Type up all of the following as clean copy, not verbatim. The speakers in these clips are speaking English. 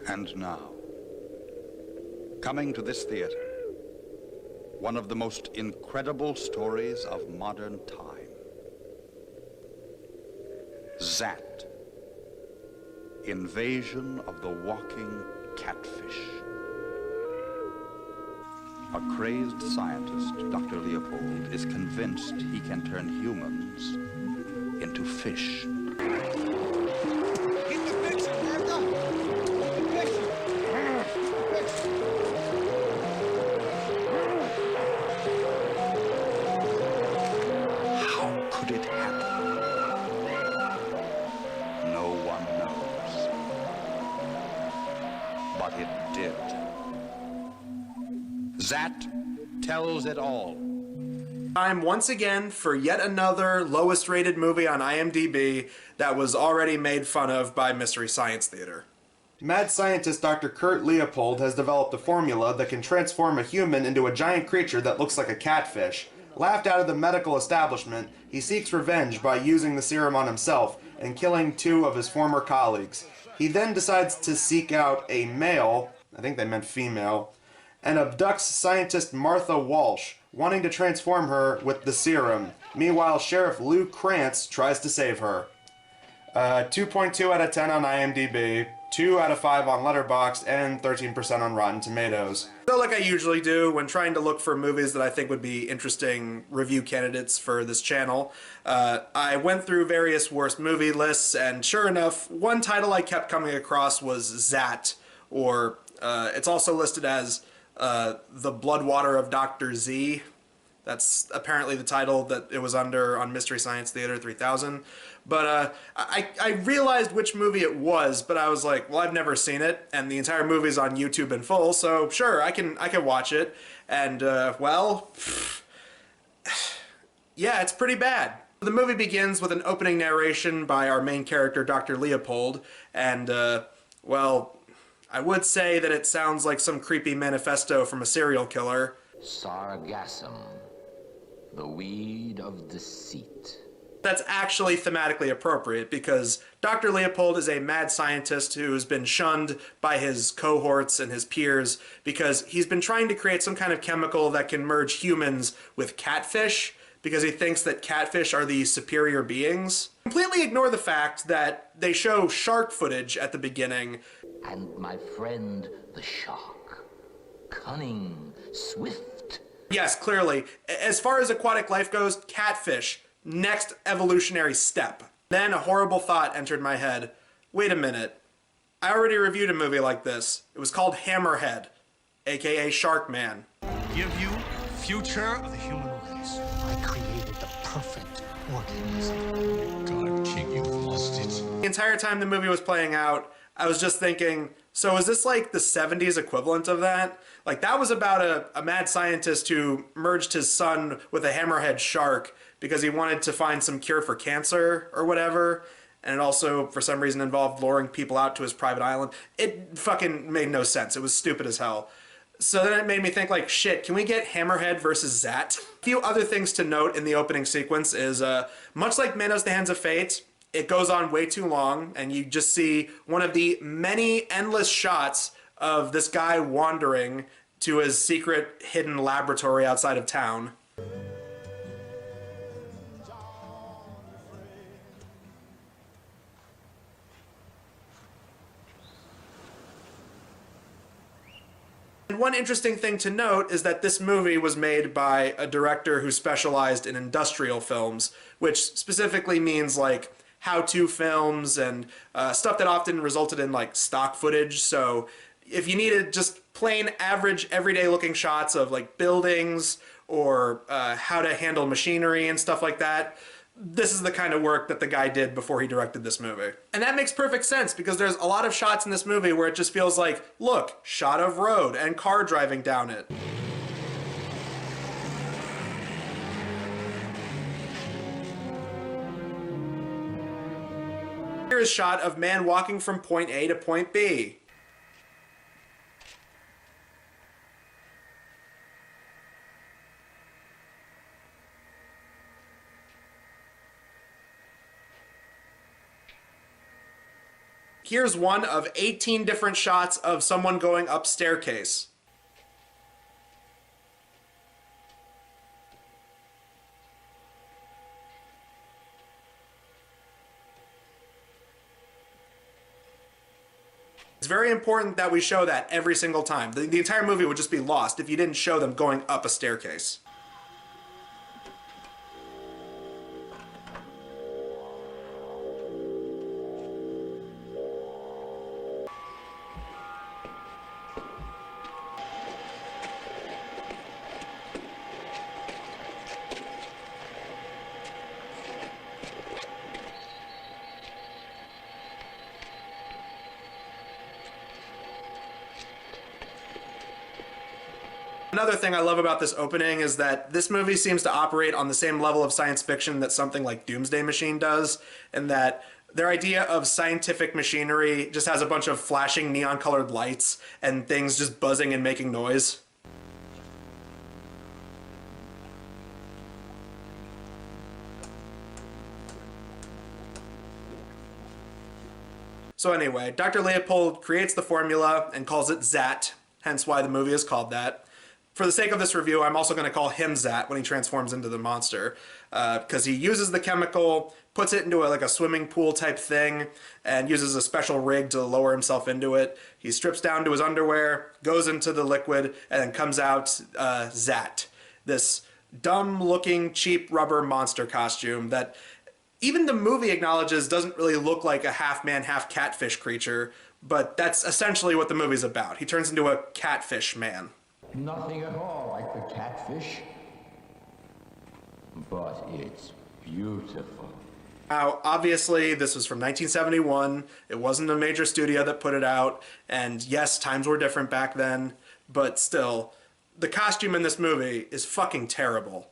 And now, coming to this theater, one of the most incredible stories of modern time. Zaat, Invasion of the Walking Catfish. A crazed scientist, Dr. Leopold, is convinced he can turn humans into fish. Get the fish, Amanda! Fish! Fish! How could it happen? No one knows. But it did. Zaat tells it all. Time once again for yet another lowest rated movie on IMDb that was already made fun of by Mystery Science Theater. Mad scientist Dr. Kurt Leopold has developed a formula that can transform a human into a giant creature that looks like a catfish. Laughed out of the medical establishment, he seeks revenge by using the serum on himself and killing 2 of his former colleagues. He then decides to seek out a male, I think they meant female, and abducts scientist Martha Walsh, wanting to transform her with the serum. Meanwhile, Sheriff Lou Krantz tries to save her. 2.2 out of 10 on IMDb, 2 out of 5 on Letterboxd, and 13% on Rotten Tomatoes. So like I usually do when trying to look for movies that I think would be interesting review candidates for this channel, I went through various worst movie lists, and sure enough, one title I kept coming across was Zaat, or it's also listed as The Bloodwater of Dr. Z. That's apparently the title that it was under on Mystery Science Theater 3000. But I realized which movie it was, but I was like, well, I've never seen it, and the entire movie's on YouTube in full, so sure, I can watch it. And well, yeah, it's pretty bad. The movie begins with an opening narration by our main character, Dr. Leopold, and well, I would say that it sounds like some creepy manifesto from a serial killer. Sargassum, the weed of deceit. That's actually thematically appropriate because Dr. Leopold is a mad scientist who has been shunned by his cohorts and his peers because he's been trying to create some kind of chemical that can merge humans with catfish because he thinks that catfish are the superior beings. Completely ignore the fact that they show shark footage at the beginning. And my friend, the shark. Cunning, swift. Yes, clearly. As far as aquatic life goes, catfish. Next evolutionary step. Then a horrible thought entered my head. Wait a minute. I already reviewed a movie like this. It was called Hammerhead, aka Shark Man. Give you future of the human race. I created the perfect organism. God, King, you've lost it. The entire time the movie was playing out, I was just thinking, so is this like the 70s equivalent of that? Like that was about a mad scientist who merged his son with a hammerhead shark because he wanted to find some cure for cancer or whatever. And it also, for some reason, involved luring people out to his private island. It fucking made no sense. It was stupid as hell. So then it made me think like, shit, can we get Hammerhead versus Zaat? A few other things to note in the opening sequence is, much like Manos the Hands of Fate, it goes on way too long, and you just see one of the many endless shots of this guy wandering to his secret hidden laboratory outside of town. And one interesting thing to note is that this movie was made by a director who specialized in industrial films, which specifically means like how-to films and stuff that often resulted in like stock footage. So if you needed just plain average everyday looking shots of like buildings or how to handle machinery and stuff like that, this is the kind of work that the guy did before he directed this movie. And that makes perfect sense because there's a lot of shots in this movie where it just feels like, look, shot of road and car driving down it. Here is a shot of man walking from point A to point B. Here's one of 18 different shots of someone going up staircase. It's very important that we show that every single time. The entire movie would just be lost if you didn't show them going up a staircase. Another thing I love about this opening is that this movie seems to operate on the same level of science fiction that something like Doomsday Machine does, and that their idea of scientific machinery just has a bunch of flashing neon-colored lights and things just buzzing and making noise. So anyway, Dr. Leopold creates the formula and calls it Zaat, hence why the movie is called that. For the sake of this review, I'm also going to call him Zaat when he transforms into the monster, because he uses the chemical, puts it into like a swimming pool type thing, and uses a special rig to lower himself into it. He strips down to his underwear, goes into the liquid, and then comes out Zaat, this dumb-looking, cheap rubber monster costume that even the movie acknowledges doesn't really look like a half-man, half-catfish creature, but that's essentially what the movie's about. He turns into a catfish man. Nothing at all like the catfish, but it's beautiful. Now, obviously, this was from 1971. It wasn't a major studio that put it out, and yes, times were different back then, but still, the costume in this movie is fucking terrible.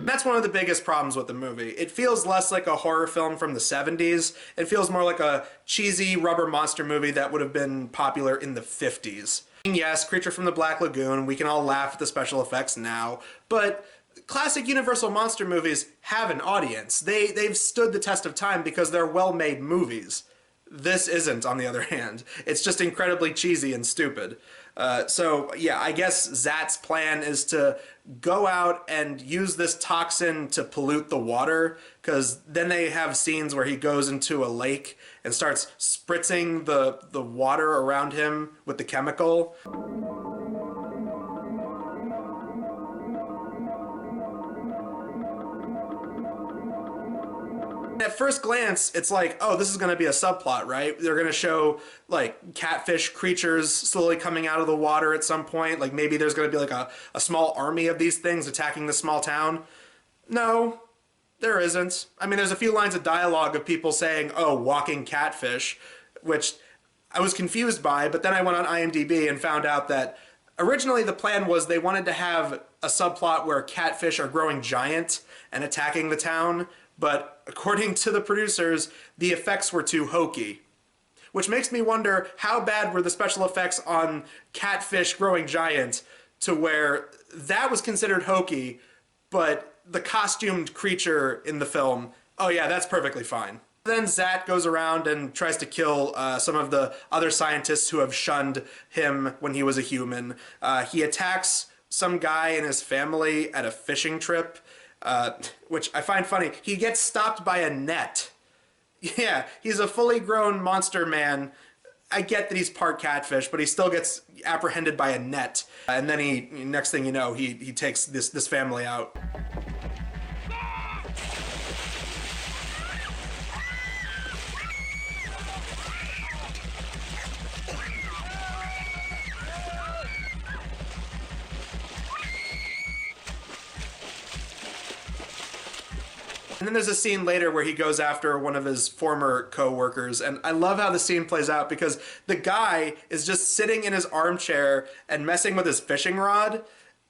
That's one of the biggest problems with the movie. It feels less like a horror film from the 70s. It feels more like a cheesy rubber monster movie that would have been popular in the 50s. Yes, Creature from the Black Lagoon, we can all laugh at the special effects now, but classic Universal monster movies have an audience. They've stood the test of time because they're well-made movies. This isn't, on the other hand. It's just incredibly cheesy and stupid. So yeah, I guess Zaat's plan is to go out and use this toxin to pollute the water, because then they have scenes where he goes into a lake and starts spritzing the water around him with the chemical. At first glance, it's like, oh, this is going to be a subplot, right? They're going to show, like, catfish creatures slowly coming out of the water at some point. Like, maybe there's going to be, like, a small army of these things attacking this small town. No, there isn't. I mean, there's a few lines of dialogue of people saying, oh, walking catfish, which I was confused by, but then I went on IMDb and found out that originally the plan was they wanted to have a subplot where catfish are growing giant and attacking the town, but according to the producers, the effects were too hokey. Which makes me wonder, how bad were the special effects on catfish growing giant to where that was considered hokey, but the costumed creature in the film, oh yeah, that's perfectly fine. Then Zaat goes around and tries to kill some of the other scientists who have shunned him when he was a human. He attacks some guy and his family at a fishing trip, which I find funny. He gets stopped by a net. Yeah, he's a fully grown monster man. I get that he's part catfish, but he still gets apprehended by a net. And then next thing you know, he takes this family out. And then there's a scene later where he goes after one of his former co-workers, and I love how the scene plays out because the guy is just sitting in his armchair and messing with his fishing rod,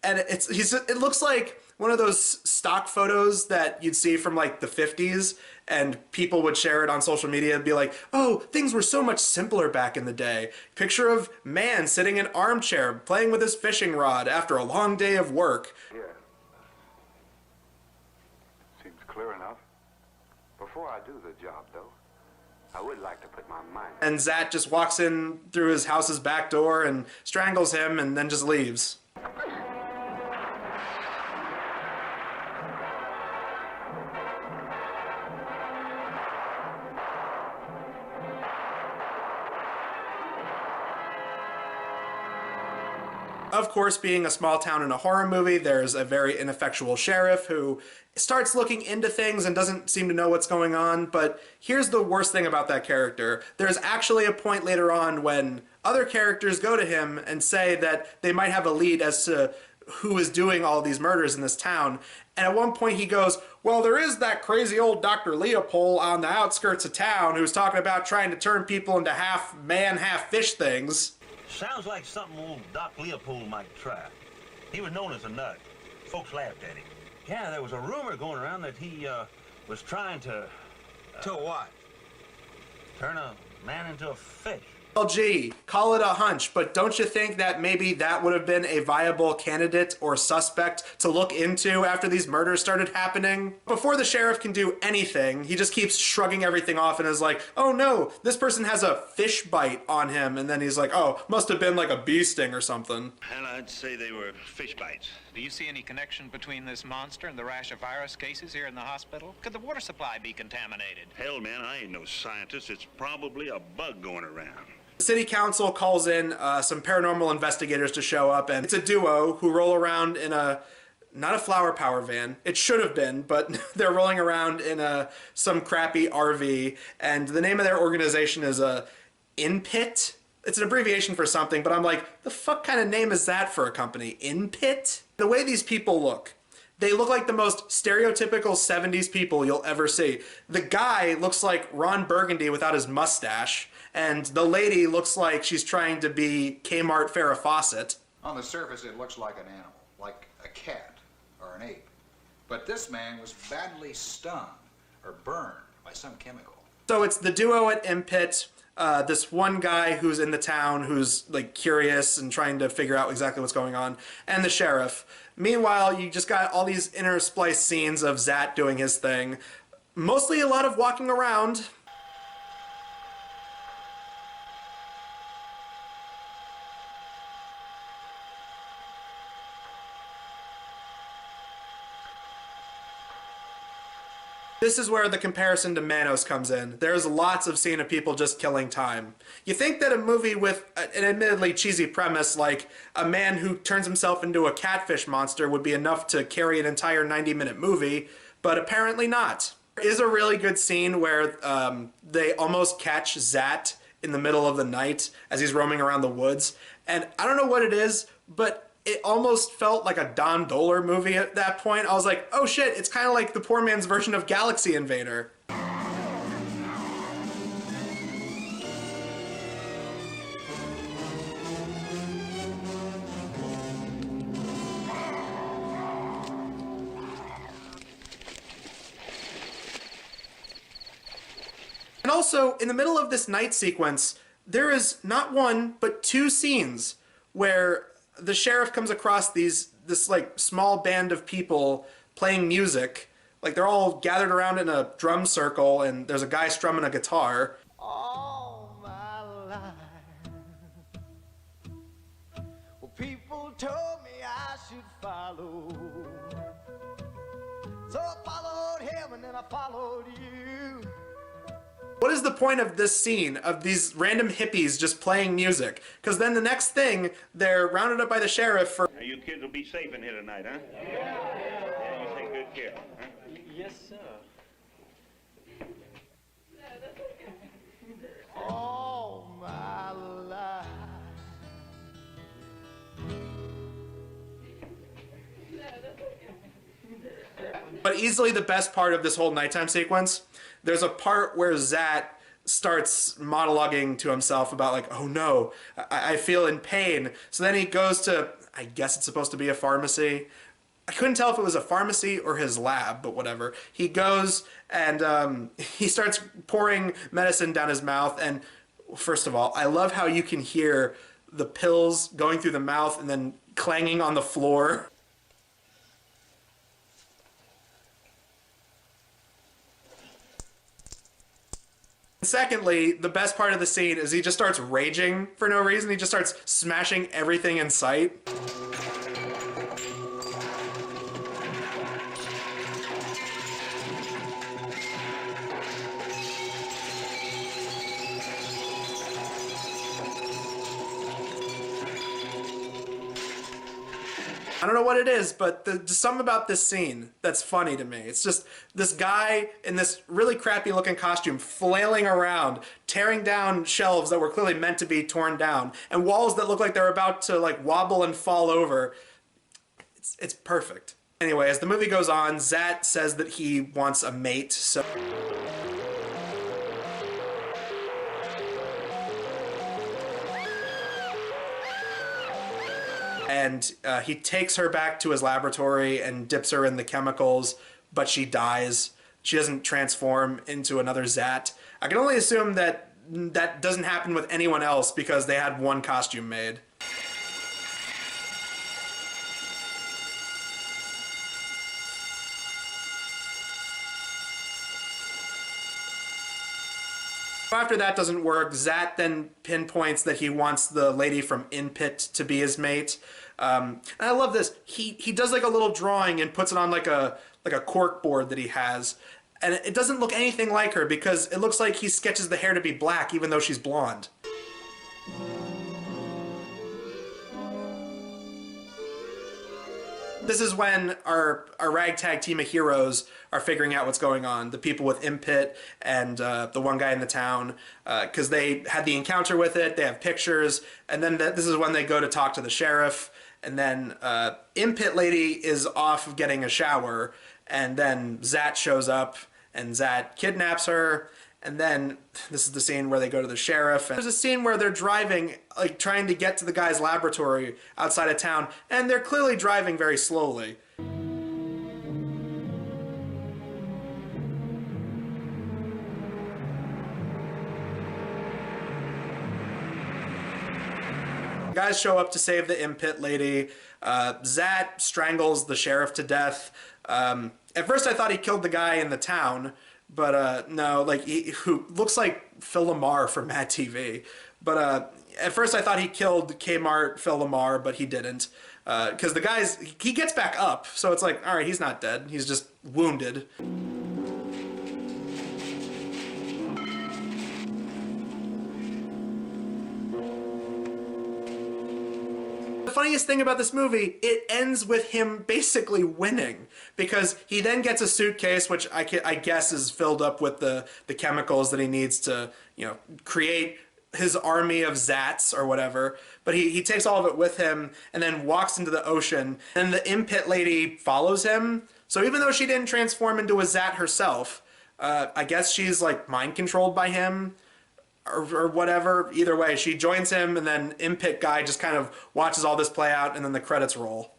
and it looks like one of those stock photos that you'd see from like the 50s, and people would share it on social media and be like, oh, things were so much simpler back in the day. Picture of man sitting in armchair playing with his fishing rod after a long day of work. Yeah. Seems clear enough. Before I do the job, though, I would like to put my mind. And Zaat just walks in through his house's back door and strangles him and then just leaves. Of course, being a small town in a horror movie, there's a very ineffectual sheriff who starts looking into things and doesn't seem to know what's going on. But here's the worst thing about that character. There's actually a point later on when other characters go to him and say that they might have a lead as to who is doing all these murders in this town. And at one point he goes, well, there is that crazy old Dr. Leopold on the outskirts of town who's talking about trying to turn people into half man, half fish things. Sounds like something old Doc Leopold might try. He was known as a nut. Folks laughed at him. Yeah, there was a rumor going around that he was trying to... To what? Turn a man into a fish. Well, gee, call it a hunch, but don't you think that maybe that would have been a viable candidate or suspect to look into after these murders started happening? Before the sheriff can do anything, he just keeps shrugging everything off and is like, oh no, this person has a fish bite on him. And then he's like, oh, must have been like a bee sting or something. Well, I'd say they were fish bites. Do you see any connection between this monster and the rash of virus cases here in the hospital? Could the water supply be contaminated? Hell, man, I ain't no scientist. It's probably a bug going around. The city council calls in some paranormal investigators to show up, and it's a duo who roll around in not a flower power van. It should have been, but they're rolling around in some crappy RV, and the name of their organization is InPit. It's an abbreviation for something, but I'm like, the fuck kind of name is that for a company? InPit? The way these people look, they look like the most stereotypical 70s people you'll ever see. The guy looks like Ron Burgundy without his mustache, and the lady looks like she's trying to be Kmart Farrah Fawcett. On the surface, it looks like an animal, like a cat or an ape. But this man was badly stung or burned by some chemical. So it's the duo at InPit, this one guy who's in the town who's like curious and trying to figure out exactly what's going on, and the sheriff. Meanwhile, you just got all these interspliced scenes of Zaat doing his thing. Mostly a lot of walking around. This is where the comparison to Manos comes in. There's lots of scene of people just killing time. You think that a movie with an admittedly cheesy premise like a man who turns himself into a catfish monster would be enough to carry an entire 90-minute movie, but apparently not. There is a really good scene where they almost catch Zaat in the middle of the night as he's roaming around the woods. And I don't know what it is, but it almost felt like a Don Dohler movie at that point. I was like, oh shit, it's kind of like the poor man's version of Galaxy Invader. And also, in the middle of this night sequence, there is not one, but two scenes where the sheriff comes across this like small band of people playing music. Like they're all gathered around in a drum circle and there's a guy strumming a guitar. All my life, well, people told me I should follow. So I followed him and then I followed you. What is the point of this scene of these random hippies just playing music? Because then the next thing, they're rounded up by the sheriff for... Now, you kids will be safe in here tonight, huh? Yeah, you take good care, huh? Yes, sir. All my life. But easily the best part of this whole nighttime sequence, there's a part where Zaat starts monologuing to himself about like, oh no, I feel in pain. So then he goes to, I guess it's supposed to be a pharmacy. I couldn't tell if it was a pharmacy or his lab, but whatever. He goes and he starts pouring medicine down his mouth. And first of all, I love how you can hear the pills going through the mouth and then clanging on the floor. Secondly, the best part of the scene is he just starts raging for no reason. He just starts smashing everything in sight. I don't know what it is, but there's something about this scene that's funny to me. It's just this guy in this really crappy looking costume flailing around, tearing down shelves that were clearly meant to be torn down, and walls that look like they're about to like wobble and fall over. It's perfect. Anyway, as the movie goes on, Zaat says that he wants a mate, so... And he takes her back to his laboratory and dips her in the chemicals, but she dies. She doesn't transform into another Zaat. I can only assume that that doesn't happen with anyone else because they had one costume made. After that doesn't work, Zaat then pinpoints that he wants the lady from Inpit to be his mate. And I love this. He does like a little drawing and puts it on like a cork board that he has. And it doesn't look anything like her because it looks like he sketches the hair to be black even though she's blonde. This is when our ragtag team of heroes are figuring out what's going on. The people with Impit and the one guy in the town, because they had the encounter with it, they have pictures, and then this is when they go to talk to the sheriff, and then Impit lady is off getting a shower, and then Zaat shows up, and Zaat kidnaps her, and then this is the scene where they go to the sheriff. And there's a scene where they're driving, like trying to get to the guy's laboratory outside of town, and they're clearly driving very slowly. Guys show up to save the Impit lady. Zaat strangles the sheriff to death. At first I thought he killed the guy in the town, but no, like who looks like Phil Lamar from Mad TV. But at first I thought he killed Kmart Phil Lamar, but he didn't. Because the guy's, he gets back up, so it's like, all right, he's not dead. He's just wounded. The funniest thing about this movie, it ends with him basically winning, because he then gets a suitcase, which I guess is filled up with the chemicals that he needs to, you know, create his army of Zaats or whatever. But he takes all of it with him and then walks into the ocean, and the Impit lady follows him. So even though she didn't transform into a Zaat herself, I guess she's like mind controlled by him. Or whatever. Either way, she joins him, and then Impit guy just kind of watches all this play out, and then the credits roll.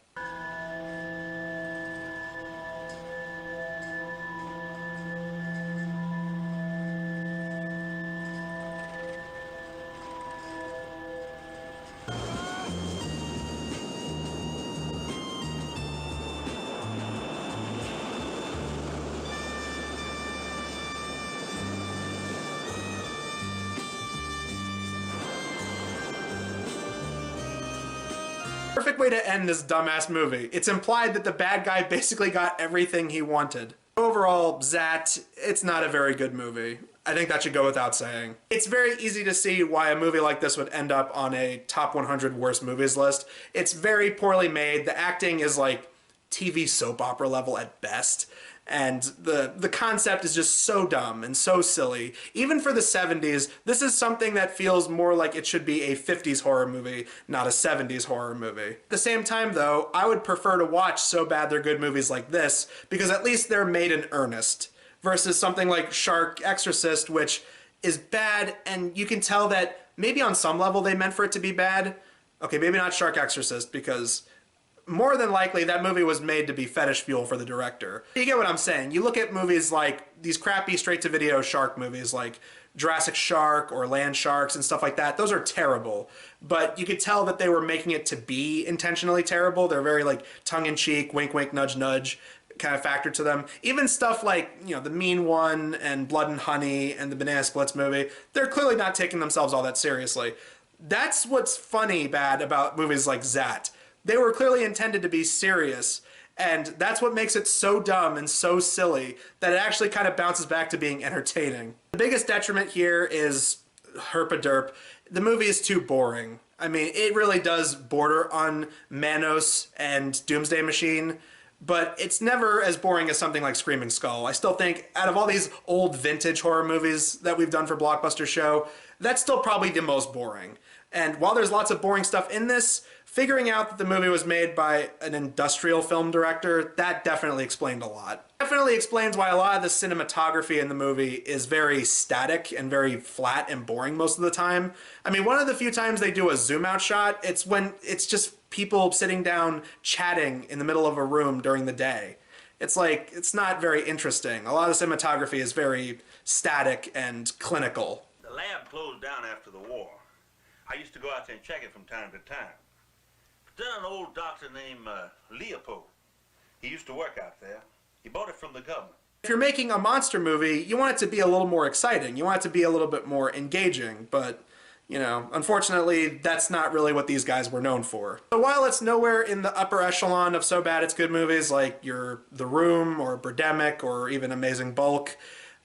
Perfect way to end this dumbass movie. It's implied that the bad guy basically got everything he wanted. Overall, Zaat, it's not a very good movie. I think that should go without saying. It's very easy to see why a movie like this would end up on a top 100 worst movies list. It's very poorly made. The acting is like TV soap opera level at best. And the concept is just so dumb and so silly. Even for the 70s, this is something that feels more like it should be a 50s horror movie, not a 70s horror movie. At the same time though, I would prefer to watch So Bad They're Good movies like this, because at least they're made in earnest, versus something like Shark Exorcist, which is bad, and you can tell that maybe on some level they meant for it to be bad. Okay, maybe not Shark Exorcist, because more than likely, that movie was made to be fetish fuel for the director. You get what I'm saying. You look at movies like these crappy straight-to-video shark movies like Jurassic Shark or Land Sharks and stuff like that. Those are terrible. But you could tell that they were making it to be intentionally terrible. They're very like tongue-in-cheek, wink, wink, nudge, nudge. kind of factor to them. Even stuff like, you know, The Mean One and Blood and Honey and the Banana Splits movie, they're clearly not taking themselves all that seriously. That's what's funny bad about movies like Zaat. They were clearly intended to be serious, and that's what makes it so dumb and so silly that it actually kind of bounces back to being entertaining. The biggest detriment here is herpaderp. The movie is too boring. I mean, it really does border on Manos and Doomsday Machine, but it's never as boring as something like Screaming Skull. I still think, out of all these old vintage horror movies that we've done for Blockbuster Show, that's still probably the most boring. And while there's lots of boring stuff in this, figuring out that the movie was made by an industrial film director, that definitely explained a lot. Definitely explains why a lot of the cinematography in the movie is very static and very flat and boring most of the time. I mean, one of the few times they do a zoom out shot, it's when it's just people sitting down chatting in the middle of a room during the day. It's like, it's not very interesting. A lot of the cinematography is very static and clinical. The lab closed down after the war. I used to go out there and check it from time to time. But then an old doctor named Leopold, he used to work out there. He bought it from the government. If you're making a monster movie, you want it to be a little more exciting. You want it to be a little bit more engaging, but, you know, unfortunately, that's not really what these guys were known for. So while it's nowhere in the upper echelon of so bad it's good movies like The Room or Birdemic or even Amazing Bulk,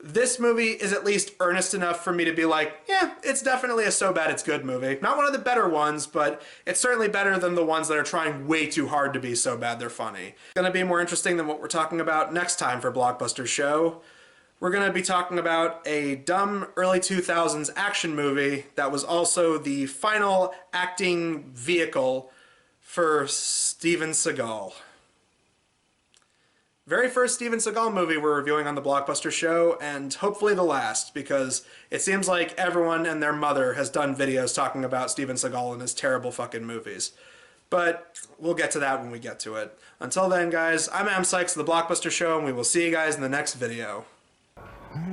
this movie is at least earnest enough for me to be like, yeah, it's definitely a so bad it's good movie. Not one of the better ones, but it's certainly better than the ones that are trying way too hard to be so bad they're funny. It's gonna be more interesting than what we're talking about next time for Blockbuster Show. We're gonna be talking about a dumb early 2000s action movie that was also the final acting vehicle for Steven Seagal. Very first Steven Seagal movie we're reviewing on the Blockbuster Show, and hopefully the last, because it seems like everyone and their mother has done videos talking about Steven Seagal and his terrible fucking movies. But we'll get to that when we get to it. Until then, guys, I'm Am Sykes of the Blockbuster Show, and we will see you guys in the next video.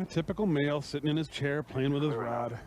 Typical male sitting in his chair playing with his rod.